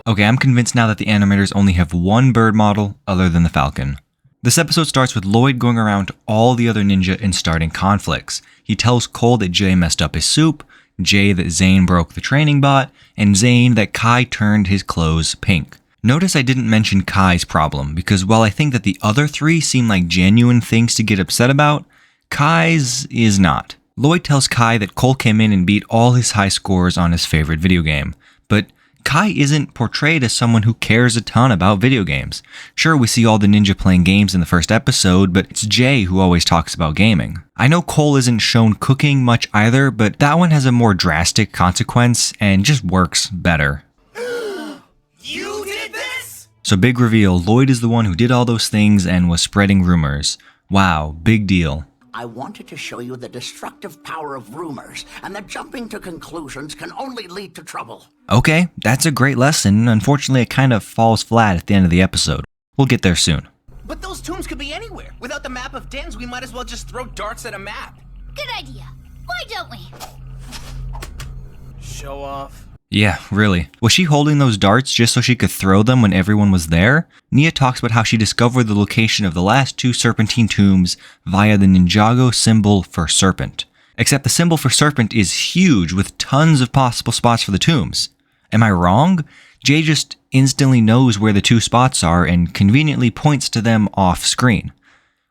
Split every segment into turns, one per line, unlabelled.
Okay, I'm convinced now that the animators only have one bird model other than the falcon. This episode starts with Lloyd going around to all the other ninja and starting conflicts. He tells Cole that Jay messed up his soup, Jay that Zane broke the training bot, and Zane that Kai turned his clothes pink. Notice I didn't mention Kai's problem, because while I think that the other three seem like genuine things to get upset about, Kai's is not. Lloyd tells Kai that Cole came in and beat all his high scores on his favorite video game, but Kai isn't portrayed as someone who cares a ton about video games. Sure, we see all the ninja playing games in the first episode, but it's Jay who always talks about gaming. I know Cole isn't shown cooking much either, but that one has a more drastic consequence and just works better.
You did this?
So big reveal, Lloyd is the one who did all those things and was spreading rumors. Wow, big deal.
I wanted to show you the destructive power of rumors, and that jumping to conclusions can only lead to trouble.
Okay, that's a great lesson. Unfortunately, it kind of falls flat at the end of the episode. We'll get there soon.
But those tombs could be anywhere. Without the map of dens, we might as well just throw darts at a map.
Good idea. Why don't we?
Show off.
Yeah, really. Was she holding those darts just so she could throw them when everyone was there? Nia talks about how she discovered the location of the last two serpentine tombs via the Ninjago symbol for serpent. Except the symbol for serpent is huge with tons of possible spots for the tombs. Am I wrong? Jay just instantly knows where the two spots are and conveniently points to them off screen.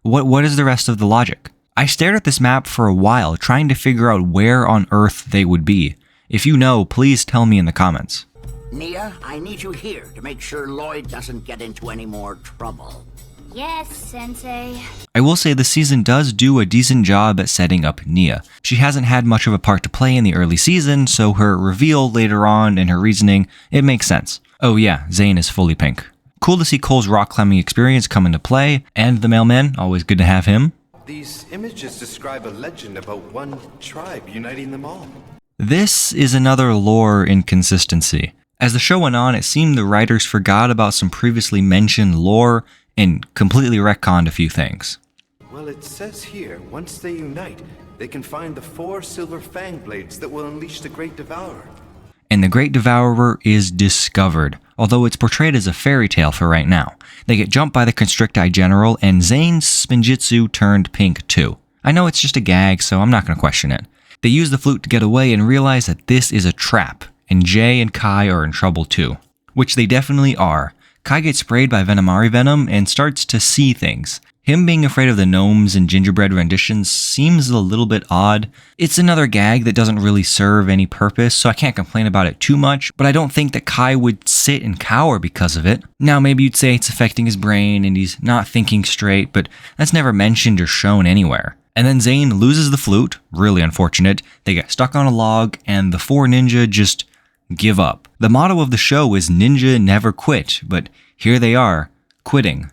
What is the rest of the logic? I stared at this map for a while trying to figure out where on Earth they would be. If you know, please tell me in the comments.
Nia, I need you here to make sure Lloyd doesn't get into any more trouble.
Yes, Sensei.
I will say the season does do a decent job at setting up Nia. She hasn't had much of a part to play in the early season, so her reveal later on and her reasoning, it makes sense. Oh yeah, Zane is fully pink. Cool to see Cole's rock climbing experience come into play, and the mailman, always good to have him.
These images describe a legend about one tribe uniting them all.
This is another lore inconsistency. As the show went on, it seemed the writers forgot about some previously mentioned lore and completely retconned a few things.
Well, it says here, once they unite, they can find the 4 silver fang blades that will unleash the Great Devourer.
And the Great Devourer is discovered, although it's portrayed as a fairy tale for right now. They get jumped by the Constricti General, and Zane's Spinjitzu turned pink too. I know it's just a gag, so I'm not going to question it. They use the flute to get away and realize that this is a trap, and Jay and Kai are in trouble too. Which they definitely are. Kai gets sprayed by Venomari venom and starts to see things. Him being afraid of the gnomes and gingerbread renditions seems a little bit odd. It's another gag that doesn't really serve any purpose, so I can't complain about it too much, but I don't think that Kai would sit and cower because of it. Now maybe you'd say it's affecting his brain and he's not thinking straight, but that's never mentioned or shown anywhere. And then Zane loses the flute, really unfortunate, they get stuck on a log, and the 4 ninja just give up. The motto of the show is Ninja Never Quit, but here they are, quitting.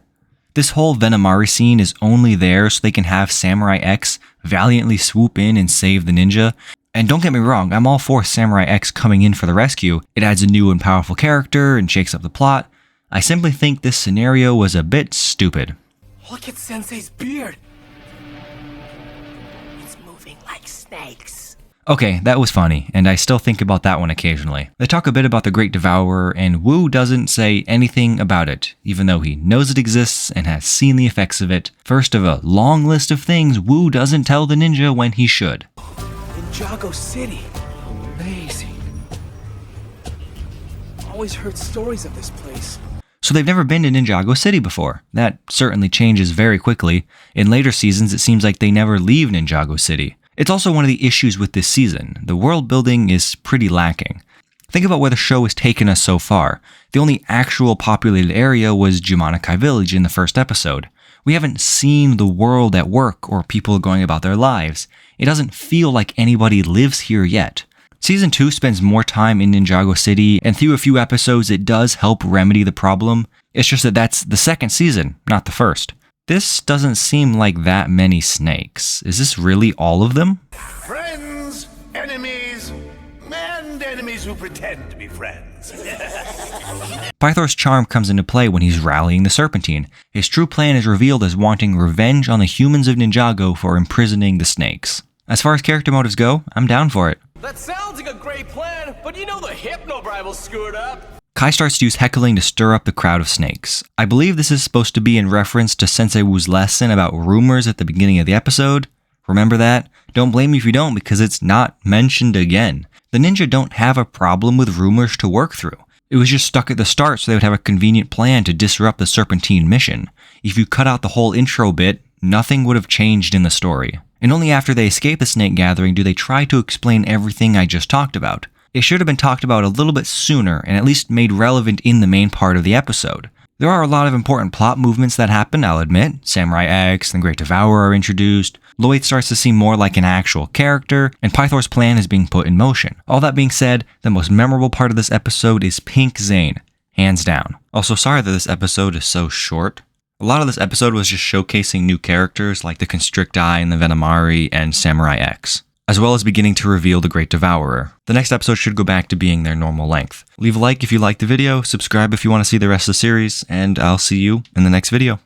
This whole Venomari scene is only there so they can have Samurai X valiantly swoop in and save the ninja. And don't get me wrong, I'm all for Samurai X coming in for the rescue. It adds a new and powerful character and shakes up the plot. I simply think this scenario was a bit stupid.
Look at Sensei's beard. It's moving like snakes.
Okay, that was funny, and I still think about that one occasionally. They talk a bit about the Great Devourer, and Wu doesn't say anything about it, even though he knows it exists and has seen the effects of it. First of a long list of things Wu doesn't tell the ninja when he should.
Ninjago City. Amazing. Always heard stories of this place.
So they've never been to Ninjago City before. That certainly changes very quickly. In later seasons, it seems like they never leave Ninjago City. It's also one of the issues with this season. The world building is pretty lacking. Think about where the show has taken us so far. The only actual populated area was Jumanakai Village in the first episode. We haven't seen the world at work or people going about their lives. It doesn't feel like anybody lives here yet. Season 2 spends more time in Ninjago City, and through a few episodes it does help remedy the problem. It's just that that's the second season, not the first. This doesn't seem like that many snakes. Is this really all of them?
Friends, enemies, and enemies who pretend to be friends.
Pythor's charm comes into play when he's rallying the Serpentine. His true plan is revealed as wanting revenge on the humans of Ninjago for imprisoning the snakes. As far as character motives go, I'm down for it.
That sounds like a great plan, but you know the Hypno Brible's screwed up.
Kai starts to use heckling to stir up the crowd of snakes. I believe this is supposed to be in reference to Sensei Wu's lesson about rumors at the beginning of the episode. Remember that? Don't blame me if you don't, because it's not mentioned again. The ninja don't have a problem with rumors to work through. It was just stuck at the start so they would have a convenient plan to disrupt the Serpentine mission. If you cut out the whole intro bit, nothing would have changed in the story. And only after they escape the snake gathering do they try to explain everything I just talked about. It should have been talked about a little bit sooner and at least made relevant in the main part of the episode. There are a lot of important plot movements that happen, I'll admit. Samurai X and the Great Devourer are introduced, Lloyd starts to seem more like an actual character, and Pythor's plan is being put in motion. All that being said, the most memorable part of this episode is Pink Zane, hands down. Also, sorry that this episode is so short. A lot of this episode was just showcasing new characters like the Constricti and the Venomari and Samurai X, as well as beginning to reveal the Great Devourer. The next episode should go back to being their normal length. Leave a like if you liked the video, subscribe if you want to see the rest of the series, and I'll see you in the next video.